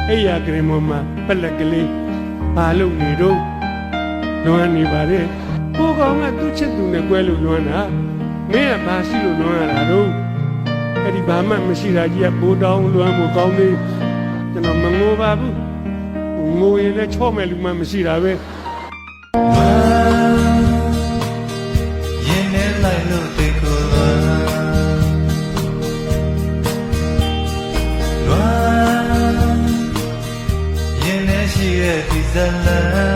အဲ့ရကရင်မမပလက်ကလေးဘာလို့နေတော့လွမ်းနေပါလေကိုကောင်ကသူ့ချစ်သူနဲ့ကွဲလို့လွမ်းတာမင်းကဘာရှိလို့လွမ်းရတာတော့အဲ့ဒီဘာမှမရှိတာကြီးကဘိုးတောင်းလွမ်းမှုကောင်းသေးကျွန်တော်မငိုပါဘူးငိုရင်လည်းချော့မဲ့လူမှမရှိတာပဲရင်နဲ့လိုက်လို့တေကိုလွမ်းရင်နဲ့ရှိရဲ့ဒီဇလန်